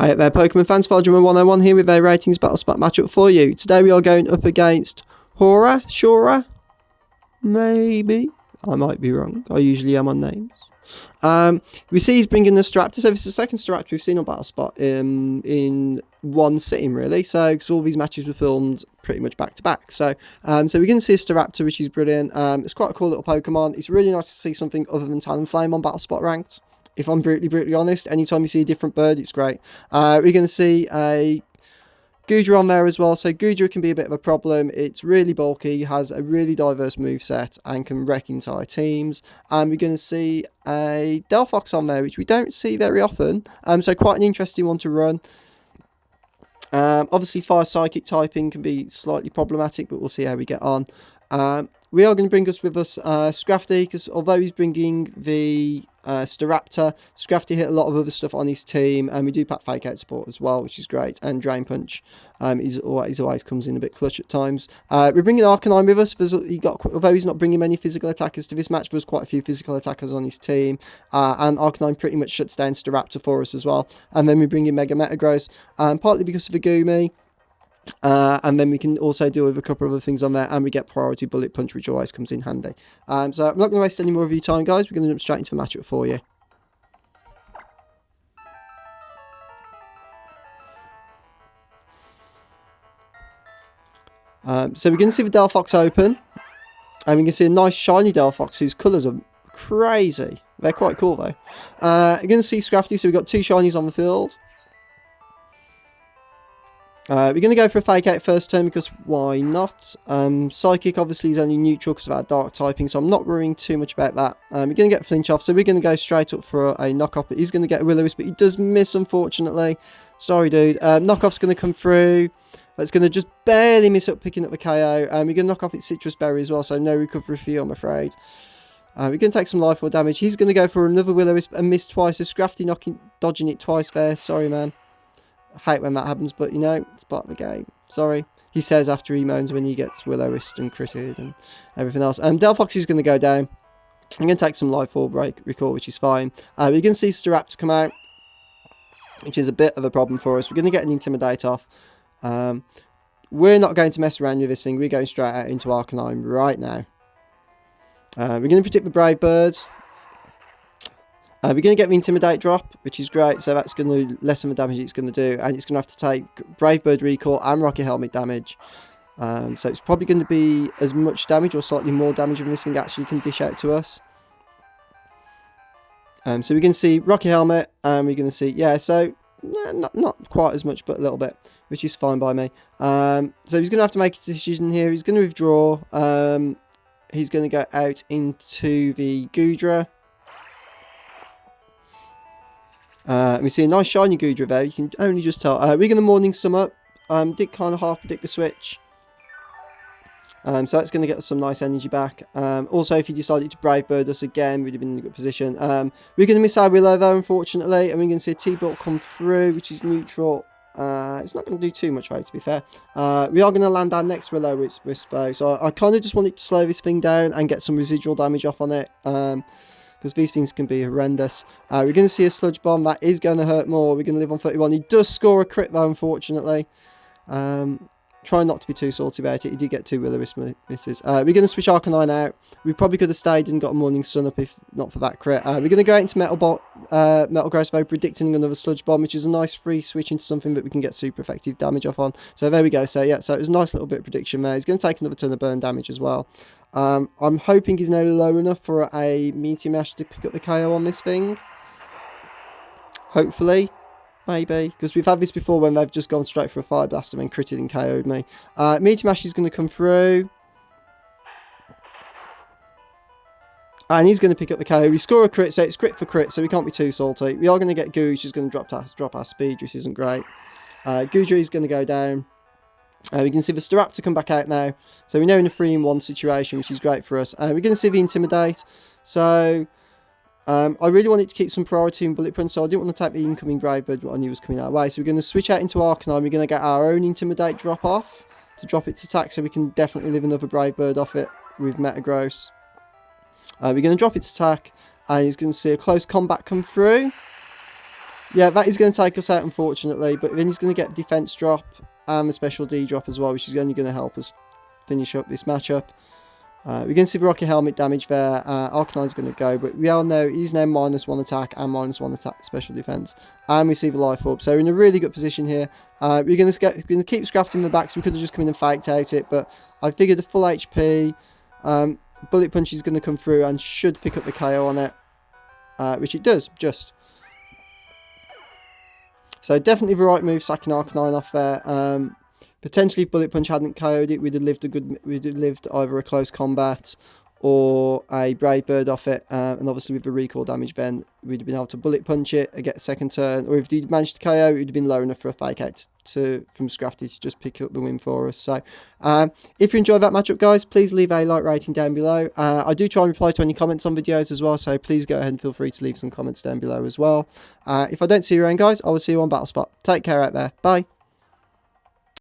Hi there Pokemon fans, Fargerman 101 here with a ratings battle spot matchup for you. Today we are going up against Shora? Maybe? I might be wrong, I usually am on names. We see he's bringing the Staraptor, so this is the second Staraptor we've seen on Battle Spot in one sitting really, so because all these matches were filmed pretty much back to back. So we're going to see a Staraptor, which is brilliant. It's quite a cool little Pokemon. It's really nice to see something other than Talonflame on Battle Spot ranked. If I'm brutally honest, anytime you see a different bird, it's great. We're going to see a Goodra on there as well. So Goodra can be a bit of a problem. It's really bulky, has a really diverse moveset, and can wreck entire teams. And we're going to see a Delphox on there, which we don't see very often. So quite an interesting one to run. Obviously, Fire Psychic typing can be slightly problematic, but we'll see how we get on. We are going to bring us with us Scrafty, because although he's bringing the Staraptor, Scrafty hit a lot of other stuff on his team, and we do pack Fake Out support as well, which is great. And Drain Punch always comes in a bit clutch at times. We're bringing Arcanine with us. Although he's not bringing many physical attackers to this match, there's quite a few physical attackers on his team, and Arcanine pretty much shuts down Staraptor for us as well. And then we bring in Mega Metagross, partly because of Agumi. And then we can also deal with a couple of other things on there, and we get priority Bullet Punch, which always comes in handy. So I'm not going to waste any more of your time, guys. We're going to jump straight into the matchup for you. So we're going to see the Delphox open, and we can see a nice shiny Delphox whose colours are crazy. They're quite cool though. We're going to see Scrafty, so we've got two shinies on the field. We're going to go for a Fake Out first turn, because why not? Psychic obviously is only neutral because of our Dark typing, so I'm not worrying too much about that. We're going to get Flinch off, so we're going to go straight up for a knockoff. He's going to get a Will-O-Wisp, but he does miss, unfortunately. Sorry, dude. Knockoff's going to come through. It's going to just barely miss up picking up the KO. We're going to knock off its Citrus Berry as well, so no recovery for you, I'm afraid. We're going to take some life or damage. He's going to go for another Will-O-Wisp and miss twice. So Scrafty dodging it twice there. Sorry, man. I hate when that happens, but you know, it's part of the game. Sorry. He says after he moans when he gets Will-O-Wisp and critted and everything else. Delphox is going to go down. I'm going to take some life or recall, which is fine. We're going to see Staraptor come out, which is a bit of a problem for us. We're going to get an Intimidate off. We're not going to mess around with this thing. We're going straight out into Arcanine right now. We're going to predict the Brave Bird. We're going to get the Intimidate drop, which is great, so that's going to lessen the damage it's going to do, and it's going to have to take Brave Bird recall and Rocket Helmet damage. So it's probably going to be as much damage or slightly more damage than this thing actually can dish out to us. So we're going to see Rocket Helmet, and we're going to see, yeah, so not quite as much, but a little bit, which is fine by me. So he's going to have to make a decision here. He's going to withdraw. He's going to go out into the Goodra. We see a nice shiny Goodra there. You can only just tell. We're going to Morning Summer. Did kind of half predict the switch. So that's going to get some nice energy back. Also, if he decided to Brave Bird us again, we'd have been in a good position. We're going to miss our Willow though, unfortunately. And we're going to see a T-Bolt come through, which is neutral. It's not going to do too much though, to be fair. We are going to land our next Will-O-Wisp though. So I kind of just wanted to slow this thing down and get some residual damage off on it. Because these things can be horrendous. We're going to see a Sludge Bomb. That is going to hurt more. We're going to live on 31. He does score a crit though, unfortunately. Try not to be too salty about it. He did get two Will-O-Wisp misses. We're going to switch Arcanine out. We probably could have stayed and got a Morning Sun up if not for that crit. We're going to go out into Metal Gross though, predicting another Sludge Bomb, which is a nice free switch into something that we can get super effective damage off on. So there we go. So yeah, so it was a nice little bit of prediction there. He's going to take another ton of burn damage as well. I'm hoping he's now low enough for a Meteor Mash to pick up the KO on this thing. Hopefully. Maybe. Because we've had this before when they've just gone straight for a Fire Blast and then critted and KO'd me. Meteor Mash is going to come through. And he's going to pick up the KO. We score a crit, so it's crit for crit, so we can't be too salty. We are going to get Goo, which is going to drop our speed, which isn't great. Goodra is going to go down. We can see the Staraptor come back out now. So we're now in a 3-in-1 situation, which is great for us. We're going to see the Intimidate. So I really wanted to keep some priority in Bullet Punch, so I didn't want to take the incoming Brave Bird, what I knew was coming our way. So we're going to switch out into Arcanine. We're going to get our own Intimidate drop off to drop its attack, so we can definitely live another Brave Bird off it with Metagross. We're going to drop its attack, and he's going to see a close combat come through. Yeah, that is going to take us out, unfortunately. But then he's going to get defense drop and the special D drop as well, which is only going to help us finish up this matchup. We can see the rocket helmet damage there. Arcanine's going to go, but we all know he's now -1 attack and -1 attack special defense, and we see the life orb. So we're in a really good position here. We're going to keep Scrafty in the back, so we could have just come in and faked out it, but I figured the full HP bullet punch is going to come through and should pick up the KO on it, which it does just. So definitely the right move, sacking Arcanine off there. Potentially, if Bullet Punch hadn't KO'd it, we'd have lived either a close combat or a Brave Bird off it. And obviously, with the recall damage, then we'd have been able to Bullet Punch it and get a second turn. Or if he'd managed to KO, it would have been low enough for a Fake Out from Scrafty to just pick up the win for us. So, if you enjoyed that matchup, guys, please leave a like rating down below. I do try and reply to any comments on videos as well, so please go ahead and feel free to leave some comments down below as well. If I don't see you around, guys, I will see you on Battle Spot. Take care out there. Bye.